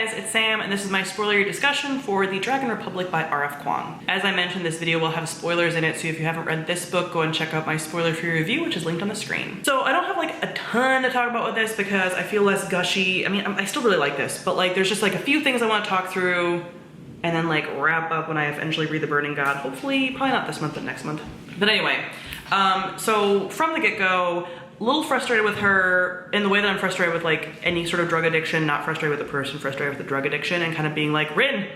guys, it's Sam, and this is my spoilery discussion for The Dragon Republic by RF Kuang. As I mentioned, this video will have spoilers in it, so if you haven't read this book, go and check out my spoiler-free review, which is linked on the screen. So I don't have like a ton to talk about with this because I feel less gushy. I mean, I still really like this, but like there's just like a few things I want to talk through and then like wrap up when I eventually read The Burning God. Hopefully, probably not this month, but next month. But anyway, so from the get-go, a little frustrated with her in the way that I'm frustrated with like any sort of drug addiction, not frustrated with the person, frustrated with the drug addiction, and kind of being like, Rin,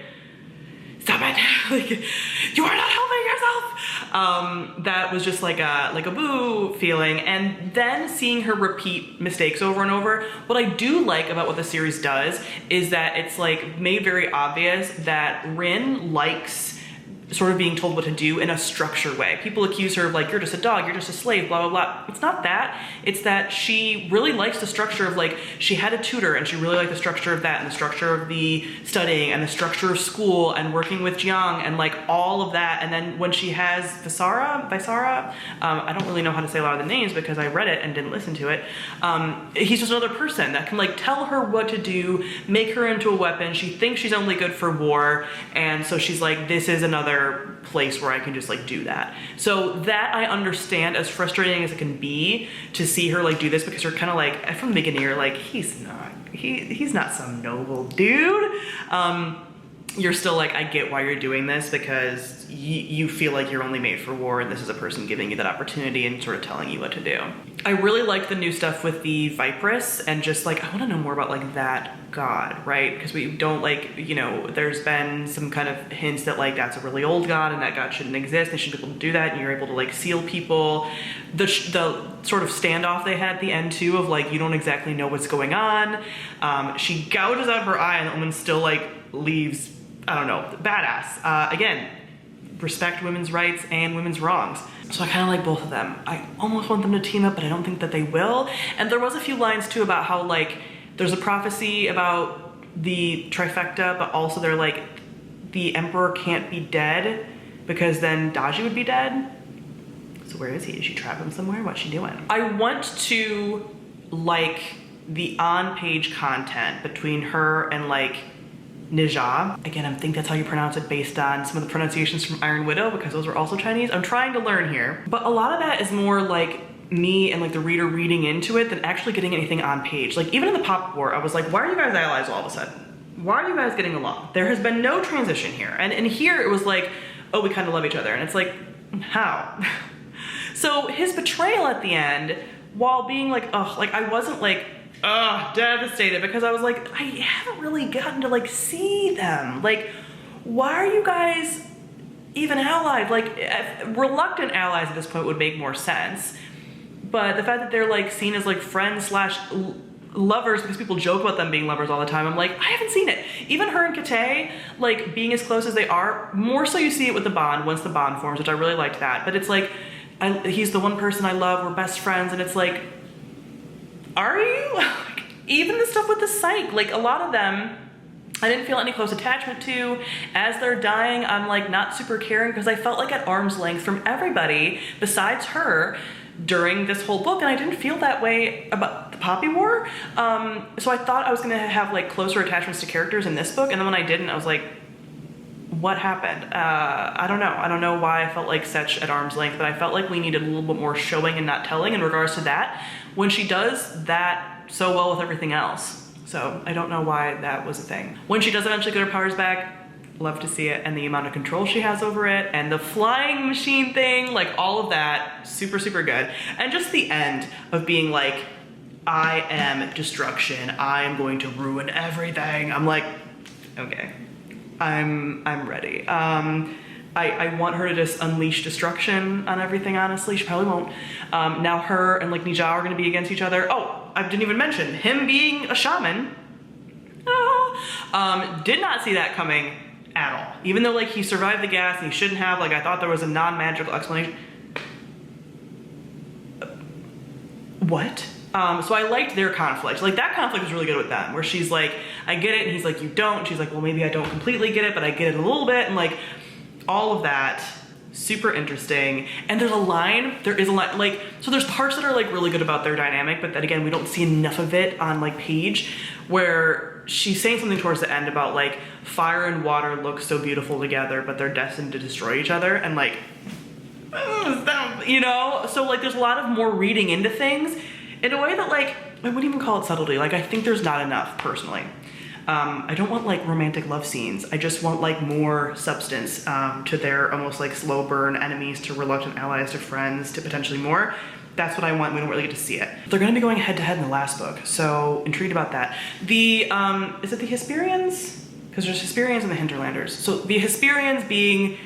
stop it, like, you are not helping yourself. That was just like a boo feeling. And then seeing her repeat mistakes over and over. What I do like about what the series does is that it's like made very obvious that Rin likes sort of being told what to do in a structured way. People accuse her of like, you're just a dog, you're just a slave, blah, blah, blah. It's not that. It's that she really likes the structure of like, she had a tutor and she really liked the structure of that and the structure of the studying and the structure of school and working with Jiang and like all of that. And then when she has Visara, I don't really know how to say a lot of the names because I read it and didn't listen to it. He's just another person that can like tell her what to do, make her into a weapon. She thinks she's only good for war. And so she's like, this is another place where I can just like do that. So that I understand, as frustrating as it can be to see her like do this, because you're kind of like, from the beginning you're like, he's not some noble dude. You're still like, I get why you're doing this because you feel like you're only made for war and this is a person giving you that opportunity and sort of telling you what to do. I really like the new stuff with the Vipress and just like, I want to know more about like that god, right? Because we don't like, you know, there's been some kind of hints that like that's a really old god and that god shouldn't exist. They shouldn't be able to do that, and you're able to like seal people. The sort of standoff they had at the end too of like, you don't exactly know what's going on. She gouges out her eye and the woman still like leaves, I don't know, badass. Again, respect women's rights and women's wrongs. So I kind of like both of them. I almost want them to team up, but I don't think that they will. And there was a few lines too about how like, there's a prophecy about the trifecta, but also they're like, the emperor can't be dead because then Daji would be dead. So where is he? Is she trapped him somewhere? What's she doing? I want to like the on-page content between her and like Nija. Again, I think that's how you pronounce it based on some of the pronunciations from Iron Widow because those were also Chinese. I'm trying to learn here. But a lot of that is more like me and like the reader reading into it than actually getting anything on page. Like even in the Pop War, I was like, why are you guys allies all of a sudden? Why are you guys getting along? There has been no transition here. And here it was like, oh, we kind of love each other. And it's like, how? So his betrayal at the end, while being like, oh, like I wasn't like, devastated, because I was like, I haven't really gotten to like see them. Like, why are you guys even allied? Like, reluctant allies at this point would make more sense. But the fact that they're like seen as like friends slash lovers, because people joke about them being lovers all the time, I'm like, I haven't seen it. Even her and Kate, like being as close as they are, more so you see it with the bond once the bond forms, which I really liked that. But it's like, he's the one person I love, we're best friends, and it's like, are you? Even the stuff with the psych, like a lot of them, I didn't feel any close attachment to. As they're dying, I'm like not super caring because I felt like at arm's length from everybody besides her during this whole book, and I didn't feel that way about the Poppy War. So I thought I was gonna have like closer attachments to characters in this book, and then when I didn't, I was like, what happened? I don't know. I don't know why I felt like such at arm's length, but I felt like we needed a little bit more showing and not telling in regards to that, when she does that so well with everything else. So I don't know why that was a thing. When she does eventually get her powers back, love to see it, and the amount of control she has over it, and the flying machine thing, like all of that, super, super good. And just the end of being like, I am destruction, I am going to ruin everything. I'm like, okay, I'm ready. I want her to just unleash destruction on everything, honestly. She probably won't. Now her and like Nija are gonna be against each other. Oh, I didn't even mention him being a shaman. Did not see that coming at all. Even though like he survived the gas and he shouldn't have, like I thought there was a non-magical explanation. What? So I liked their conflict. Like that conflict was really good with them, where she's like, I get it, and he's like, you don't. And she's like, well, maybe I don't completely get it, but I get it a little bit, and like all of that. Super interesting. And there is a line, like, so there's parts that are like really good about their dynamic, but then again, we don't see enough of it on like page, where she's saying something towards the end about like fire and water look so beautiful together, but they're destined to destroy each other. And like, you know, so like there's a lot of more reading into things in a way that like, I wouldn't even call it subtlety. Like I think there's not enough personally. I don't want like romantic love scenes. I just want like more substance to their almost like slow burn enemies to reluctant allies to friends to potentially more. That's what I want. We don't really get to see it. They're gonna be going head to head in the last book, so intrigued about that. The, is it the Hesperians? Because there's Hesperians and the Hinterlanders. So the Hesperians being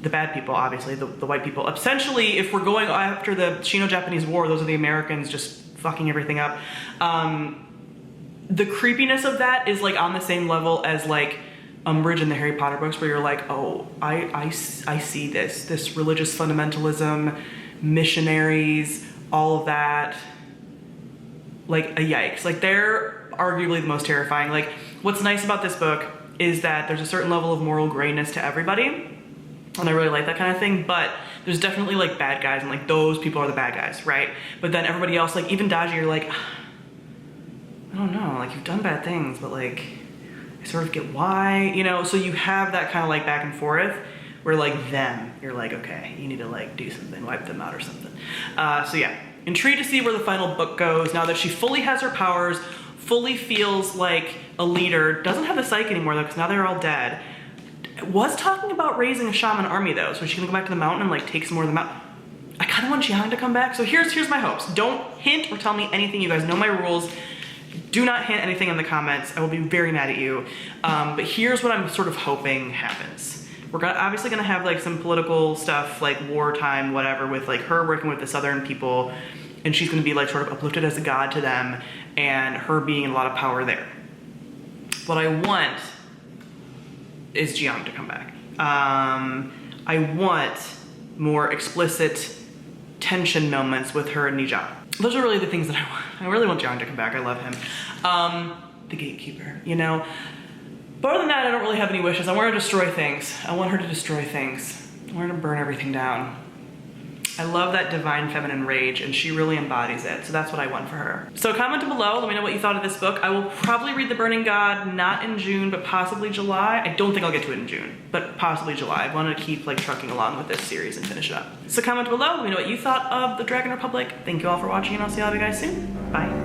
the bad people, obviously, the white people. Essentially, if we're going after the Sino-Japanese War, those are the Americans just fucking everything up. The creepiness of that is like on the same level as like Umbridge in the Harry Potter books, where you're like, oh, I see this religious fundamentalism, missionaries, all of that, like a yikes. Like they're arguably the most terrifying. Like what's nice about this book is that there's a certain level of moral grayness to everybody, and I really like that kind of thing, but there's definitely like bad guys, and like those people are the bad guys, right? But then everybody else, like even Dodgy, you're like, I don't know, like you've done bad things, but like I sort of get why, you know? So you have that kind of like back and forth where like them, you're like, okay, you need to like do something, wipe them out or something. So yeah, intrigued to see where the final book goes now that she fully has her powers, fully feels like a leader, doesn't have the psyche anymore though, because now they're all dead. Was talking about raising a shaman army though, so she can go back to the mountain and like take some more of the mountain. I kind of want Jiang to come back, so here's my hopes. Don't hint or tell me anything, you guys know my rules. Do not hint anything in the comments. I will be very mad at you. But here's what I'm sort of hoping happens. We're obviously gonna have like some political stuff, like wartime, whatever, with like her working with the Southern people, and she's gonna be like sort of uplifted as a god to them, and her being in a lot of power there. What I want is Jiang to come back. I want more explicit tension moments with her and Nijang. Those are really the things that I want. I really want Jiang to come back. I love him. The gatekeeper, you know? But other than that, I don't really have any wishes. I want her to destroy things. I want her to destroy things. I want her to burn everything down. I love that divine feminine rage, and she really embodies it. So that's what I want for her. So comment below, let me know what you thought of this book. I will probably read The Burning God, not in June, but possibly July. I don't think I'll get to it in June, but possibly July. I want to keep like trucking along with this series and finish it up. So comment below, let me know what you thought of the Dragon Republic. Thank you all for watching, and I'll see all of you guys soon. Bye.